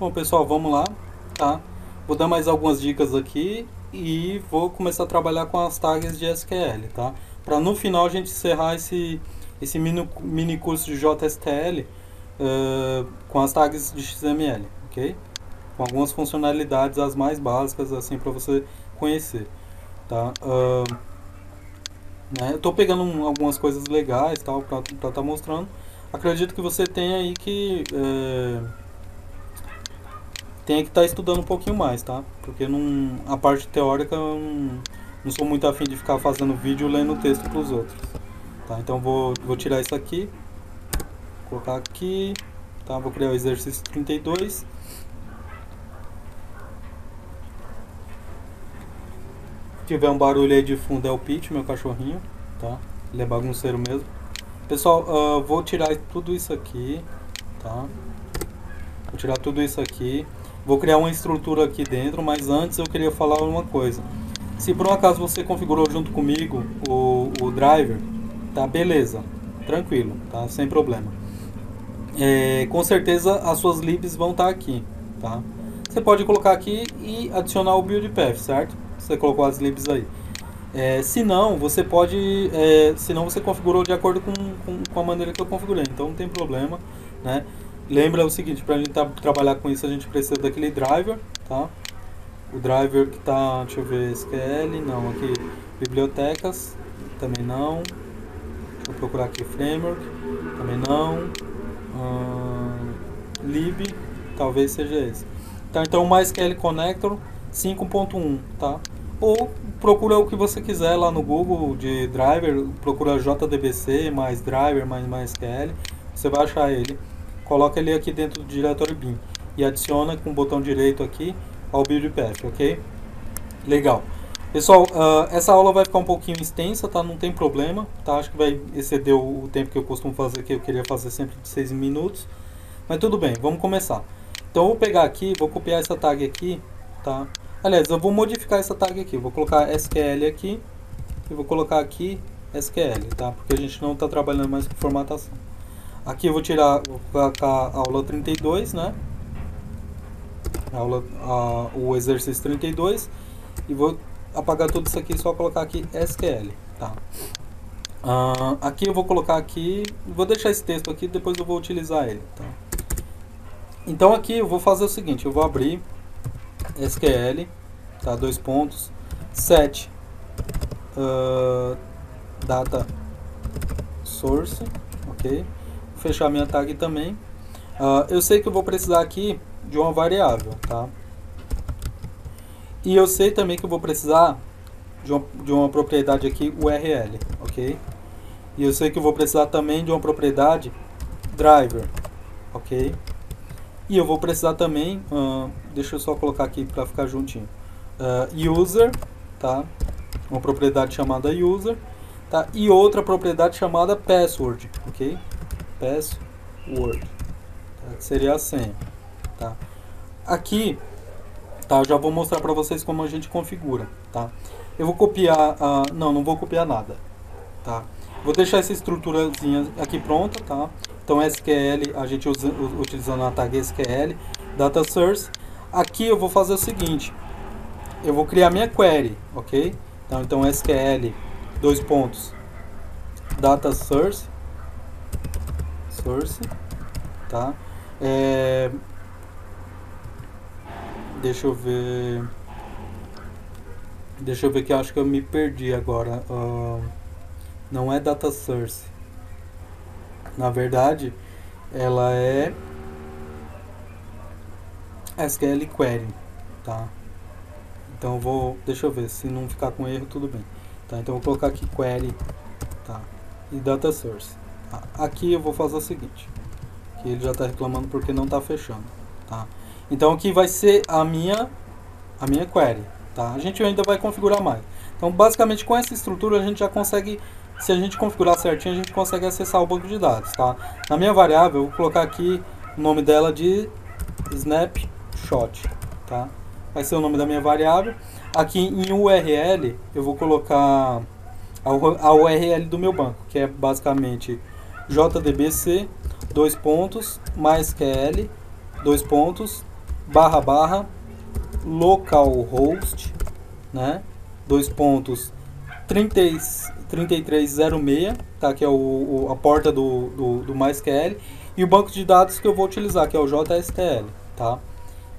Bom, pessoal, vamos lá, tá? Vou dar mais algumas dicas aqui e vou começar a trabalhar com as tags de SQL, tá? Para no final a gente encerrar esse mini curso de JSTL com as tags de XML, ok? Com algumas funcionalidades, as mais básicas, assim, para você conhecer, tá? Né? Eu tô pegando algumas coisas legais, tal, para estar mostrando. Acredito que você tenha aí que tem que estar estudando um pouquinho mais, tá? Porque não, a parte teórica eu não sou muito afim de ficar fazendo vídeo lendo texto para os outros, tá? Então vou tirar isso aqui, colocar aqui, tá? Vou criar o exercício 32. Se tiver um barulho aí de fundo é o Pete, meu cachorrinho, tá? Ele é bagunceiro mesmo. Pessoal, vou tirar tudo isso aqui, tá? Vou tirar tudo isso aqui. Vou criar uma estrutura aqui dentro, mas antes eu queria falar uma coisa. Se por um acaso você configurou junto comigo o driver, tá beleza, tranquilo, tá sem problema. Com certeza as suas libs vão estar aqui, tá? Você pode colocar aqui e adicionar o build path, certo? Você colocou as libs aí. Se não, você pode. Se não, você configurou de acordo com a maneira que eu configurei, então não tem problema, né? Lembra o seguinte, para a gente trabalhar com isso a gente precisa daquele driver, tá? O driver que tá, deixa eu ver, SQL, não, aqui bibliotecas, também não. Deixa eu procurar aqui framework, também não. Lib, talvez seja esse. Tá, então MySQL Connector 5.1, tá? Ou procura o que você quiser lá no Google de driver, procura JDBC mais driver mais MySQL, você vai achar ele. Coloca ele aqui dentro do diretório bin e adiciona com o botão direito aqui ao build path, ok? Legal. Pessoal, essa aula vai ficar um pouquinho extensa, tá? Não tem problema, tá? Acho que vai exceder o tempo que eu costumo fazer, que eu queria fazer sempre de 6 minutos. Mas tudo bem, vamos começar. Então eu vou pegar aqui, vou copiar essa tag aqui, tá? Aliás, eu vou modificar essa tag aqui. Vou colocar SQL aqui e vou colocar aqui SQL, tá? Porque a gente não está trabalhando mais com formatação. Aqui eu vou colocar a aula 32, né? O exercício 32 e vou apagar tudo isso aqui e só colocar aqui SQL, tá? Aqui eu vou colocar aqui, vou deixar esse texto aqui, depois eu vou utilizar ele, tá? Então aqui eu vou fazer o seguinte, eu vou abrir SQL, tá? Dois pontos, set data source, ok? Vou fechar minha tag também. Eu sei que eu vou precisar aqui de uma variável, tá? E eu sei também que eu vou precisar de uma propriedade aqui URL, ok? E eu sei que eu vou precisar também de uma propriedade driver, ok? E eu vou precisar também, deixa eu só colocar aqui para ficar juntinho, user, tá? Uma propriedade chamada user, tá? E outra propriedade chamada password, ok? Password, tá? Que seria a senha, tá? Aqui, tá? Eu já vou mostrar para vocês como a gente configura, tá? Eu vou copiar, não vou copiar nada, tá? Vou deixar essa estruturazinha aqui pronta, tá? Então SQL, a gente utilizando a tag SQL, data source. Aqui eu vou fazer o seguinte, eu vou criar minha query, ok? Então SQL, dois pontos, data source, tá? Deixa eu ver que eu acho que eu me perdi agora. Não é data source. Na verdade, ela é SQL query, tá? Então deixa eu ver, se não ficar com erro, tudo bem. Tá, então eu vou colocar aqui query, tá? E data source. Tá? Aqui eu vou fazer o seguinte, que ele já está reclamando porque não está fechando, tá? Então aqui vai ser a minha query, tá? A gente ainda vai configurar mais. Então basicamente com essa estrutura a gente já consegue, se a gente configurar certinho, a gente consegue acessar o banco de dados, tá? Na minha variável eu vou colocar aqui o nome dela de snapshot, tá? Vai ser o nome da minha variável. Aqui em URL eu vou colocar a URL do meu banco, que é basicamente JDBC, dois pontos, MySQL, dois pontos, barra barra localhost, né? 3306, tá? Que é a porta do MySQL, e o banco de dados que eu vou utilizar, que é o JSTL, tá?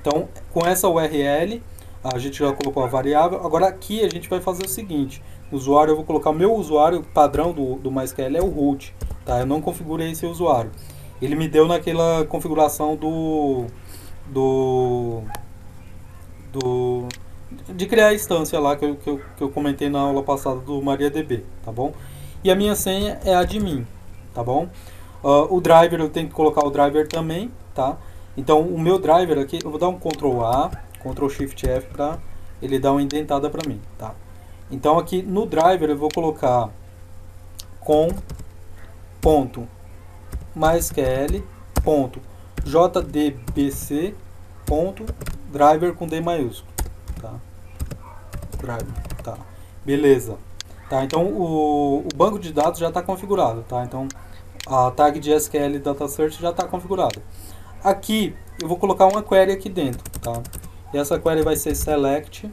Então, com essa URL, a gente já colocou a variável. Agora aqui a gente vai fazer o seguinte: no usuário, eu vou colocar o meu usuário padrão do MySQL é o root, tá? Eu não configurei esse usuário. Ele me deu naquela configuração do, do de criar a instância lá que eu comentei na aula passada do MariaDB, tá bom? E a minha senha é admin, tá bom? O driver, eu tenho que colocar o driver também, tá? Então o meu driver aqui, eu vou dar um Ctrl A, Ctrl Shift F para ele dar uma indentada para mim, tá? Então aqui no driver eu vou colocar com ponto mysql ponto jdbc ponto driver com D maiúsculo, tá? Driver, tá? Beleza. Tá, então o banco de dados já está configurado, tá? Então a tag de SQL Data Search já está configurada. Aqui eu vou colocar uma query aqui dentro, tá? E essa query vai ser select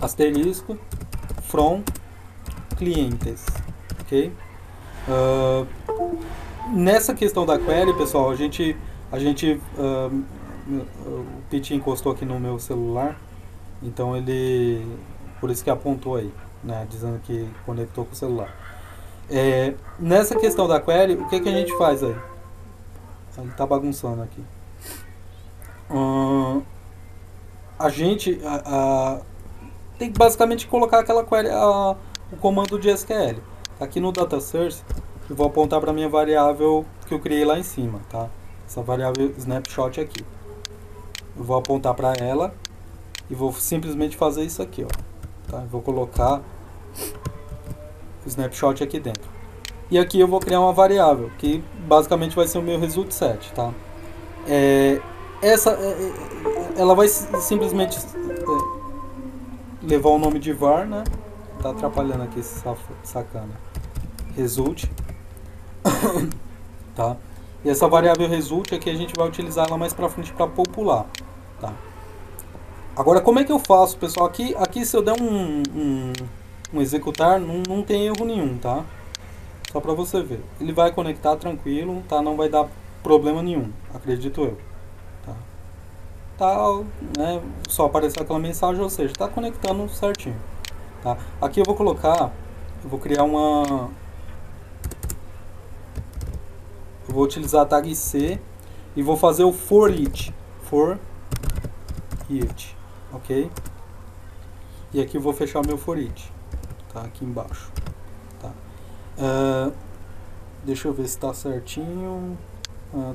asterisco from clientes, ok? Nessa questão da query, pessoal, o Pete encostou aqui no meu celular, então ele, por isso que apontou aí, né, dizendo que conectou com o celular. Nessa questão da query, o que a gente faz aí? Ele está bagunçando aqui. A gente tem que basicamente colocar aquela query, o comando de SQL. Aqui no data source, eu vou apontar para a minha variável que eu criei lá em cima, tá? Essa variável snapshot aqui. Eu vou apontar para ela e vou simplesmente fazer isso aqui, ó. Tá? Eu vou colocar o snapshot aqui dentro. E aqui eu vou criar uma variável, que basicamente vai ser o meu result set, tá? Ela vai simplesmente levar o nome de var, né? Tá atrapalhando aqui esse sacana. Result. Tá? E essa variável result aqui a gente vai utilizar ela mais pra frente para popular, tá? Agora, como é que eu faço, pessoal? Aqui se eu der um executar, não tem erro nenhum, tá? Só para você ver. Ele vai conectar tranquilo, tá? Não vai dar problema nenhum, acredito eu. Tá, né? Só apareceu aquela mensagem, ou seja, está conectando certinho. Tá? Aqui eu vou criar uma... Eu vou utilizar a tag C e vou fazer o for each. For each, ok? E aqui eu vou fechar meu for each, tá? Aqui embaixo. Tá? Deixa eu ver se está certinho.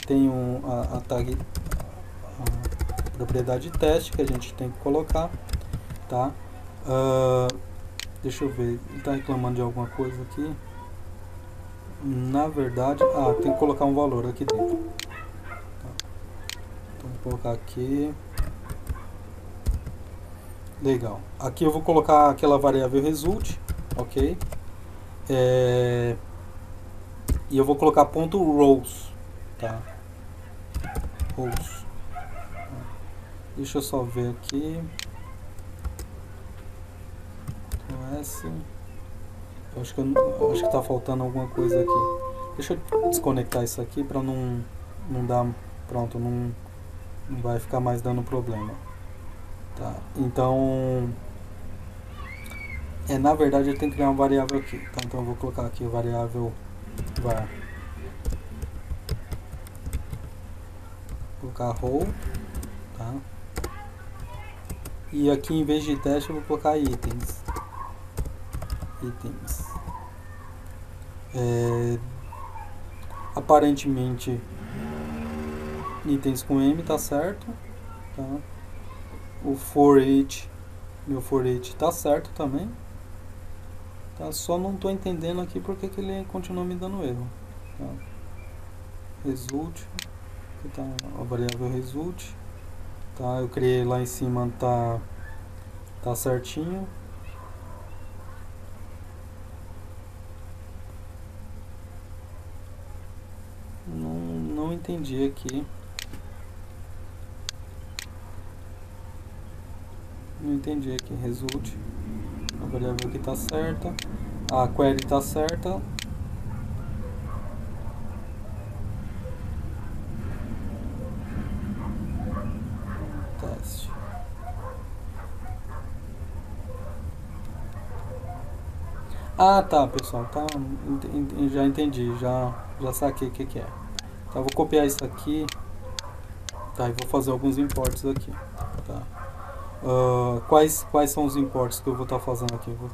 Tem a tag, a propriedade teste que a gente tem que colocar, tá? Deixa eu ver, ele está reclamando de alguma coisa aqui. Na verdade, tem que colocar um valor aqui dentro. Tá. Então vou colocar aqui. Legal. Aqui eu vou colocar aquela variável result, ok? E eu vou colocar ponto rows, tá? Rows. Deixa eu só ver aqui. S. Eu acho que está faltando alguma coisa aqui. Deixa eu desconectar isso aqui para não dar. Pronto, não vai ficar mais dando problema. Tá? Então, na verdade, eu tenho que criar uma variável aqui. Tá? Então, eu vou colocar aqui a variável var. Vou colocar row. Tá? E aqui, em vez de teste, eu vou colocar itens. Aparentemente itens com M tá certo, tá? O for each, meu for each tá certo também, tá? Só não tô entendendo aqui porque que ele continua me dando erro, tá? Result, aqui tá a variável result, tá? Eu criei lá em cima, tá certinho. Não entendi aqui. não entendi aqui. Result. A variável aqui tá certa. A query tá certa. Teste. Ah, tá, pessoal. Tá, já entendi. Já saquei o que é. Então, eu vou copiar isso aqui. Tá, e vou fazer alguns imports aqui. Tá. Quais são os imports que eu vou estar fazendo aqui? Vou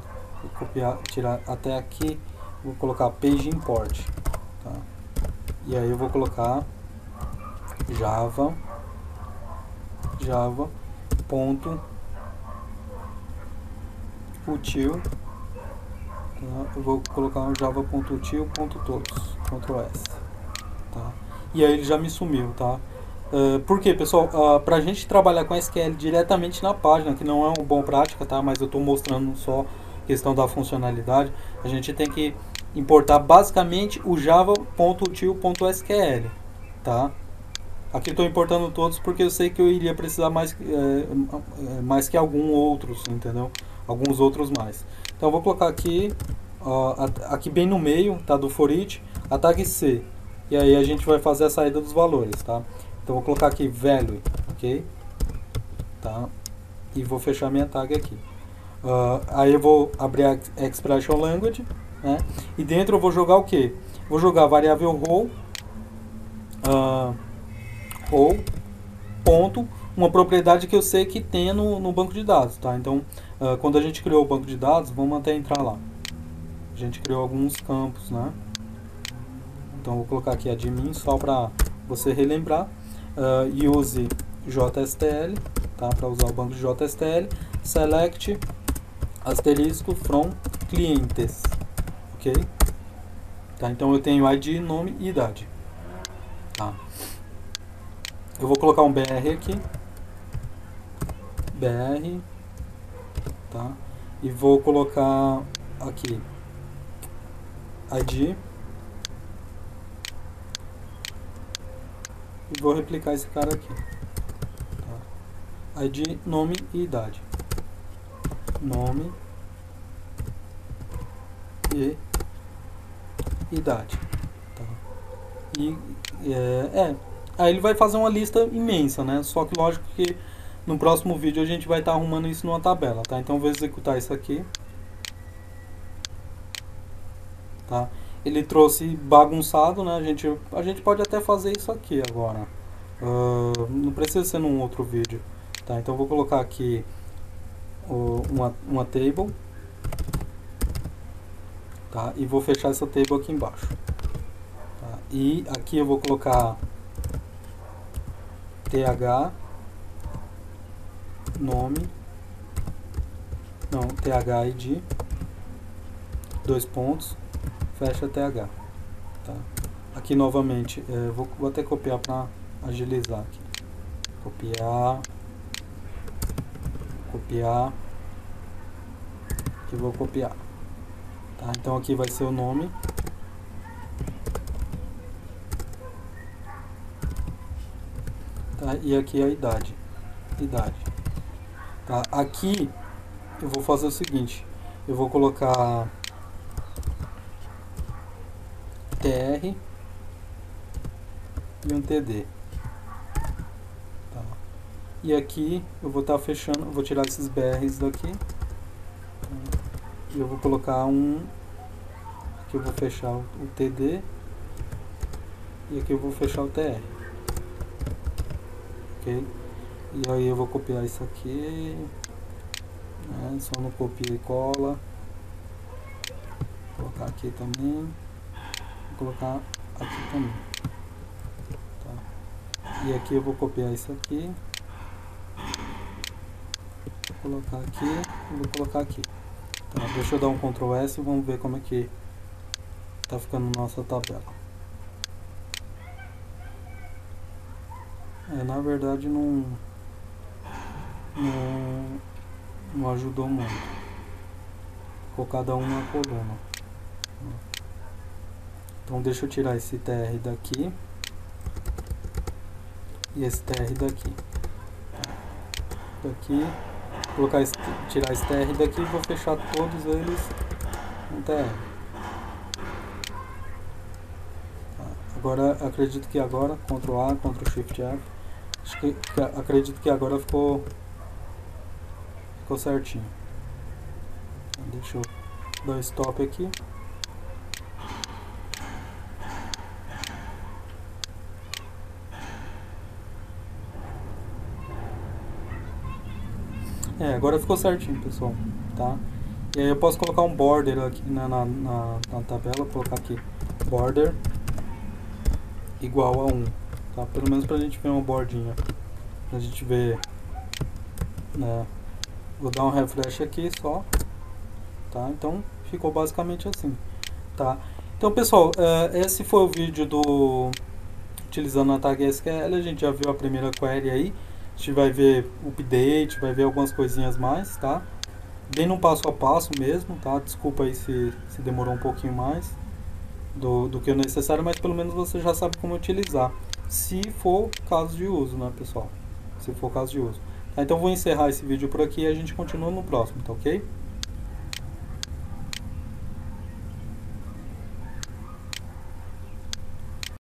copiar, tirar até aqui. Vou colocar page import. Tá. E aí eu vou colocar Java ponto util. Tá. Eu vou colocar um java.util.todos, Ctrl S. Tá. E aí ele já me sumiu, tá? Por quê, pessoal? Para a gente trabalhar com SQL diretamente na página, que não é uma boa prática, tá? Mas eu estou mostrando só questão da funcionalidade, a gente tem que importar basicamente o java.util.sql, tá? Aqui estou importando todos porque eu sei que eu iria precisar mais que alguns outros, entendeu? Alguns outros mais. Então eu vou colocar aqui, aqui bem no meio, tá? Do for each, a tag C. E aí a gente vai fazer a saída dos valores, tá? Então vou colocar aqui value, ok? Tá? E vou fechar minha tag aqui. Aí eu vou abrir a expression language, né? E dentro eu vou jogar o que? Vou jogar a variável row, ponto, uma propriedade que eu sei que tem no banco de dados, tá? Então, quando a gente criou o banco de dados, vamos até entrar lá. A gente criou alguns campos, né? Então vou colocar aqui admin só para você relembrar. Use JSTL, tá? Para usar o banco de JSTL. Select asterisco from clientes, ok? Tá? Então eu tenho ID, nome e idade. Tá? Eu vou colocar um BR aqui. BR, tá? E vou colocar aqui ID. E vou replicar esse cara aqui. Tá? ID, nome e idade. Nome e idade. Tá? Aí ele vai fazer uma lista imensa, né? Só que lógico que no próximo vídeo a gente vai estar arrumando isso numa tabela, tá? Então eu vou executar isso aqui. Tá? Ele trouxe bagunçado, né? A gente pode até fazer isso aqui agora. Não precisa ser num outro vídeo. Tá? Então eu vou colocar aqui uma table. Tá? E vou fechar essa table aqui embaixo. Tá? E aqui eu vou colocar th nome, não, thid, 2 pontos, fecha th. Tá? Aqui novamente, vou até copiar para agilizar aqui. Copiar e vou copiar. Tá? Então aqui vai ser o nome. Tá? E aqui a idade. Tá? Aqui eu vou fazer o seguinte, eu vou colocar tr e um td. Tá? E aqui eu vou estar fechando, vou tirar esses BRs daqui. Tá? E eu vou colocar aqui eu vou fechar o td e aqui eu vou fechar o tr. Ok? E aí eu vou copiar isso aqui, né? Só no copia e cola. Vou colocar aqui também. Vou colocar aqui também. Tá? E aqui eu vou copiar isso aqui. Vou colocar aqui e vou colocar aqui. Tá? Deixa eu dar um Ctrl S e vamos ver como é que tá ficando nossa tabela. Na verdade não ajudou muito. Ficou cada um na coluna. Então deixa eu tirar esse tr daqui e esse tr daqui. Daqui colocar tirar esse TR daqui e vou fechar todos eles no TR. Agora, acredito que agora, Ctrl A, Ctrl Shift F, acredito que agora ficou certinho. Deixa eu dar stop aqui. Agora ficou certinho, pessoal, tá? E aí eu posso colocar um border aqui na tabela, colocar aqui border igual a 1, tá? Pelo menos pra gente ver uma bordinha, pra gente ver, né? Vou dar um refresh aqui só, tá? Então ficou basicamente assim, tá? Então, pessoal, esse foi o vídeo do utilizando a tag SQL. A gente já viu a primeira query aí, a gente vai ver update, vai ver algumas coisinhas mais, tá? Bem no passo a passo mesmo, tá? Desculpa aí se demorou um pouquinho mais do que o necessário, mas pelo menos você já sabe como utilizar, se for caso de uso, né, pessoal? Se for caso de uso. Tá, então vou encerrar esse vídeo por aqui e a gente continua no próximo, tá ok?